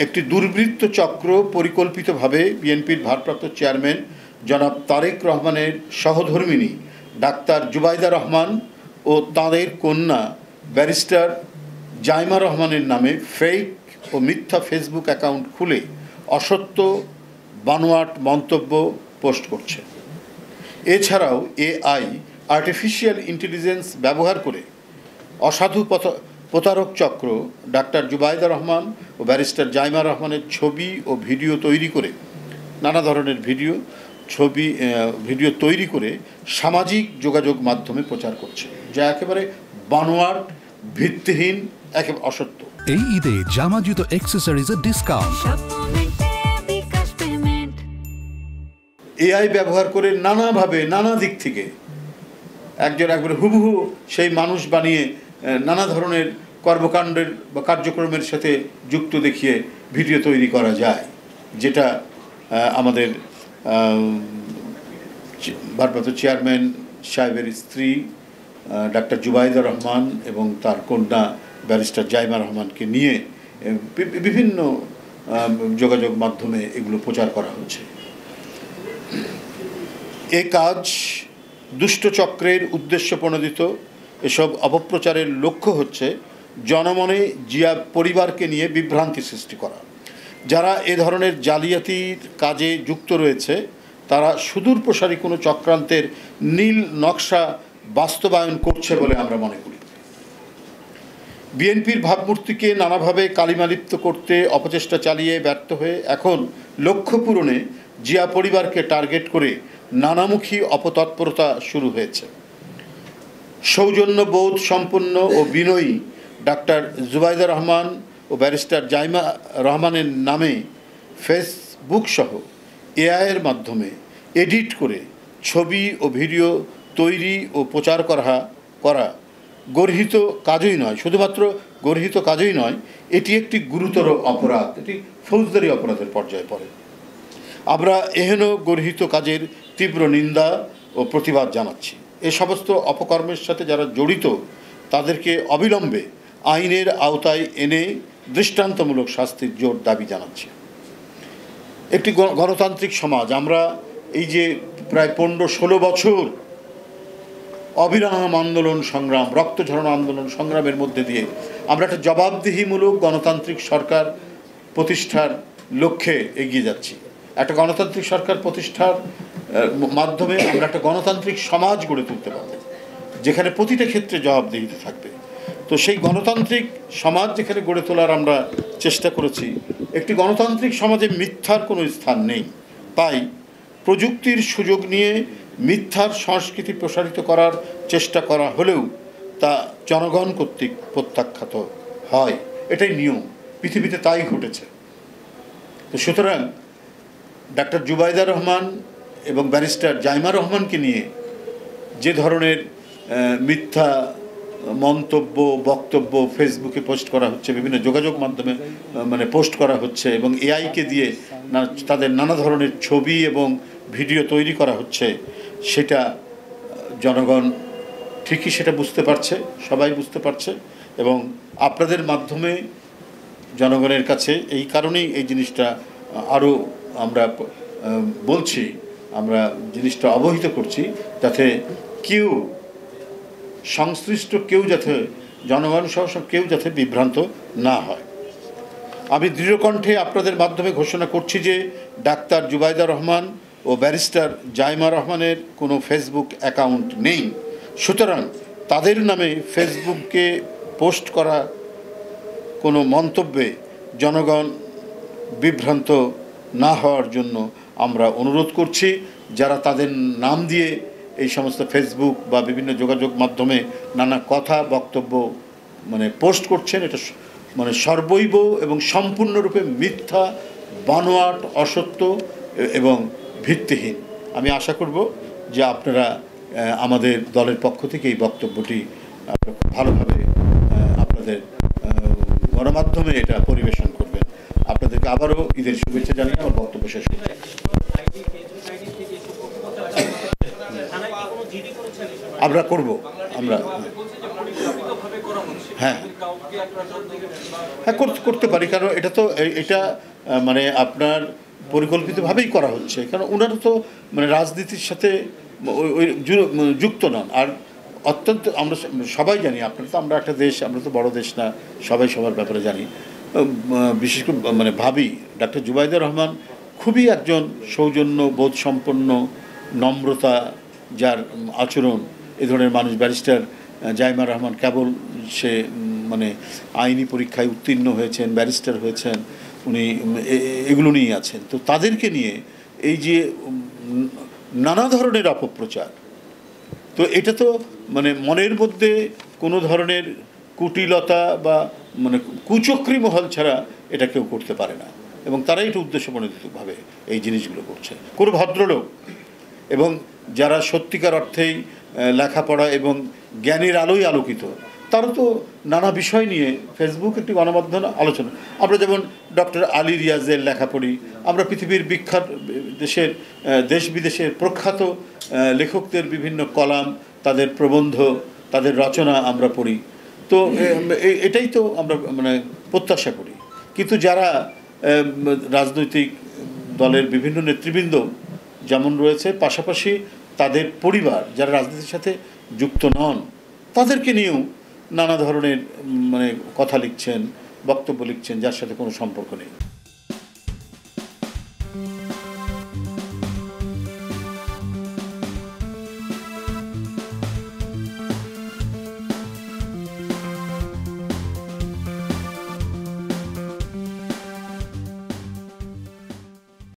একটি দুর্বৃত্ত চক্র পরিকল্পিতভাবে বিএনপির ভারপ্রাপ্ত চেয়ারম্যান জনাব তারেক রহমানের সহধর্মিণী ডাক্তার জুবাইদা রহমান ও তাঁদের কন্যা ব্যারিস্টার জাইমা রহমানের নামে ফেক ও মিথ্যা ফেসবুক অ্যাকাউন্ট খুলে অসত্য বানোয়াট মন্তব্য পোস্ট করছে। এছাড়াও এআই আর্টিফিশিয়াল ইন্টেলিজেন্স ব্যবহার করে অসাধু প্রতারক চক্র ডাক্তার জুবাইদা রহমান ও ব্যারিস্টার জাইমা রহমানের ছবি ও ভিডিও তৈরি করে নানা ধরনের ভিডিও তৈরি করে সামাজিক যোগাযোগ মাধ্যমে প্রচার করছে, যা একেবারে বানোয়াট, ভিত্তিহীন, একেবারে অসত্য। এই ঈদে জামা জুতো অ্যাকসেসরিজের ডিসকাউন্ট। এআই ব্যবহার করে নানাভাবে নানা দিক থেকে একবারে হুবহু সেই মানুষ বানিয়ে নানা ধরনের কর্মকাণ্ডের বা কার্যক্রমের সাথে যুক্ত দেখিয়ে ভিডিও তৈরি করা যায়, যেটা আমাদের ভারপ্রাপ্ত চেয়ারম্যান সাহেবের স্ত্রী ডাক্তার জুবাইদা রহমান এবং তার কন্যা ব্যারিস্টার জাইমা রহমানকে নিয়ে বিভিন্ন যোগাযোগ মাধ্যমে এগুলো প্রচার করা হচ্ছে। এ কাজ দুষ্টচক্রের উদ্দেশ্য প্রণোদিত। এসব অপপ্রচারের লক্ষ্য হচ্ছে জনমনে জিয়া পরিবারকে নিয়ে বিভ্রান্তি সৃষ্টি করা। যারা এ ধরনের জালিয়াতির কাজে যুক্ত রয়েছে তারা সুদূর প্রসারী কোনো চক্রান্তের নীল নকশা বাস্তবায়ন করছে বলে আমরা মনে করি। বিএনপির ভাবমূর্তিকে নানাভাবে কালিমালিপ্ত করতে অপচেষ্টা চালিয়ে ব্যর্থ হয়ে এখন লক্ষ্য পূরণে জিয়া পরিবারকে টার্গেট করে নানামুখী অপতৎপরতা শুরু হয়েছে। সৌজন্যবোধ সম্পন্ন ও বিনয়ী ডাক্তার জুবাইদা রহমান ও ব্যারিস্টার জাইমা রহমানের নামে ফেসবুক সহ এআইয়ের মাধ্যমে এডিট করে ছবি ও ভিডিও তৈরি ও প্রচার করা গর্হিত কাজই নয়, শুধুমাত্র গর্হিত কাজই নয়, এটি একটি গুরুতর অপরাধ, এটি ফৌজদারি অপরাধের পর্যায়ে পড়ে। আমরা এহেন গর্হিত কাজের তীব্র নিন্দা ও প্রতিবাদ জানাচ্ছি। এ সমস্ত অপকর্মের সাথে যারা জড়িত তাদেরকে অবিলম্বে আইনের আওতায় এনে দৃষ্টান্তমূলক শাস্তির জোর দাবি জানাচ্ছি। একটি গণতান্ত্রিক সমাজ, আমরা এই যে প্রায় 15-16 বছর অবিরাম আন্দোলন সংগ্রাম, রক্ত ঝরানো আন্দোলন সংগ্রামের মধ্যে দিয়ে আমরা একটা জবাবদিহিমূলক গণতান্ত্রিক সরকার প্রতিষ্ঠার লক্ষ্যে এগিয়ে যাচ্ছি। একটা গণতান্ত্রিক সরকার প্রতিষ্ঠার মাধ্যমে আমরা একটা গণতান্ত্রিক সমাজ গড়ে তুলতে পারব, যেখানে প্রতিটা ক্ষেত্রে জবাবদিহিতে থাকবে। তো সেই গণতান্ত্রিক সমাজ যেখানে গড়ে তোলার আমরা চেষ্টা করেছি, একটি গণতান্ত্রিক সমাজে মিথ্যার কোনো স্থান নেই। তাই প্রযুক্তির সুযোগ নিয়ে মিথ্যার সংস্কৃতি প্রসারিত করার চেষ্টা করা হলেও তা জনগণ কর্তৃক প্রত্যাখ্যাত হয়, এটাই নিয়ম, পৃথিবীতে তাই ঘটেছে। তো সুতরাং ডাক্তার জুবাইদা রহমান এবং ব্যারিস্টার জাইমা রহমানকে নিয়ে যে ধরনের মিথ্যা মন্তব্য, বক্তব্য ফেসবুকে পোস্ট করা হচ্ছে, বিভিন্ন যোগাযোগ মাধ্যমে পোস্ট করা হচ্ছে এবং এআইকে দিয়ে তাদের নানা ধরনের ছবি এবং ভিডিও তৈরি করা হচ্ছে, সেটা জনগণ ঠিকই সেটা বুঝতে পারছে, সবাই বুঝতে পারছে। এবং আপনাদের মাধ্যমে জনগণের কাছে এই কারণেই এই জিনিসটা আরও আমরা বলছি, আমরা জিনিসটা অবহিত করছি, যাতে কেউ সংশ্লিষ্ট কেউ যাতে জনগণ সহ কেউ যাতে বিভ্রান্ত না হয়। আমি দৃঢ়কণ্ঠে আপনাদের মাধ্যমে ঘোষণা করছি যে ডাক্তার জুবাইদা রহমান ও ব্যারিস্টার জাইমা রহমানের কোনো ফেসবুক অ্যাকাউন্ট নেই। সুতরাং তাদের নামে ফেসবুকে পোস্ট করা কোনো মন্তব্যে জনগণ বিভ্রান্ত না হওয়ার জন্য আমরা অনুরোধ করছি। যারা তাদের নাম দিয়ে এই সমস্ত ফেসবুক বা বিভিন্ন যোগাযোগ মাধ্যমে নানা কথা বক্তব্য পোস্ট করছেন, এটা সর্বৈব এবং সম্পূর্ণরূপে মিথ্যা, বানোয়াট, অসত্য এবং ভিত্তিহীন। আমি আশা করব যে আপনারা আমাদের দলের পক্ষ থেকে এই বক্তব্যটি ভালোভাবে আপনাদের গণমাধ্যমে এটা পরিবেশন করবেন। আপনাদেরকে আবারও ঈদের শুভেচ্ছা জানিয়ে আমার বক্তব্য শেষ করছি। আমরা করব, আমরা হ্যাঁ হ্যাঁ করতে পারি, কারণ এটা তো এটা মানে আপনার পরিকল্পিতভাবেই করা হচ্ছে, কারণ ওনারা তো মানে রাজনীতির সাথে ওই যুক্ত নন। আর অত্যন্ত আমরা সবাই জানি, আপনারা তো, আমরা একটা দেশ, আমরা তো বড় দেশ না, সবাই সবার ব্যাপারে জানি। বিশেষ করে মানে ভাবি ডাক্তার জুবাইদা রহমান খুবই একজন সৌজন্য বোধ সম্পন্ন, নম্রতা যার আচরণ, এ ধরনের মানুষ। ব্যারিস্টার জাইমা রহমান কেবল সে মানে আইনি পরীক্ষায় উত্তীর্ণ হয়েছেন, ব্যারিস্টার হয়েছেন, উনি এগুলো নিয়ে আছেন। তো তাদেরকে নিয়ে এই যে নানা ধরনের অপপ্রচার, তো এটা তো মানে মনের মধ্যে কোনো ধরনের কুটিলতা বা মানে কুচক্রী মহল ছাড়া এটা কেউ করতে পারে না, এবং তারাই এটা উদ্দেশ্যপ্রণোদিতভাবে এই জিনিসগুলো করছে। কোনো ভদ্রলোক এবং যারা সত্যিকার অর্থেই লেখাপড়া এবং জ্ঞানের আলোয় আলোকিত, তারা তো নানা বিষয় নিয়ে ফেসবুক একটি গণমাধ্যম আলোচনা। আমরা যেমন ডক্টর আলী রিয়াজের লেখা পড়ি, আমরা পৃথিবীর বিখ্যাত দেশ বিদেশের প্রখ্যাত লেখকদের বিভিন্ন কলাম, তাদের প্রবন্ধ, তাদের রচনা আমরা পড়ি। তো এটাই তো আমরা মানে প্রত্যাশা করি। কিন্তু যারা রাজনৈতিক দলের বিভিন্ন নেতৃবৃন্দ যেমন রয়েছে, পাশাপাশি তাদের পরিবার যারা রাজনীতির সাথে যুক্ত নন, তাদেরকে নিয়েও নানা ধরনের মানে কথা লিখছেন, বক্তব্য লিখছেন, যার সাথে কোনো সম্পর্ক নেই।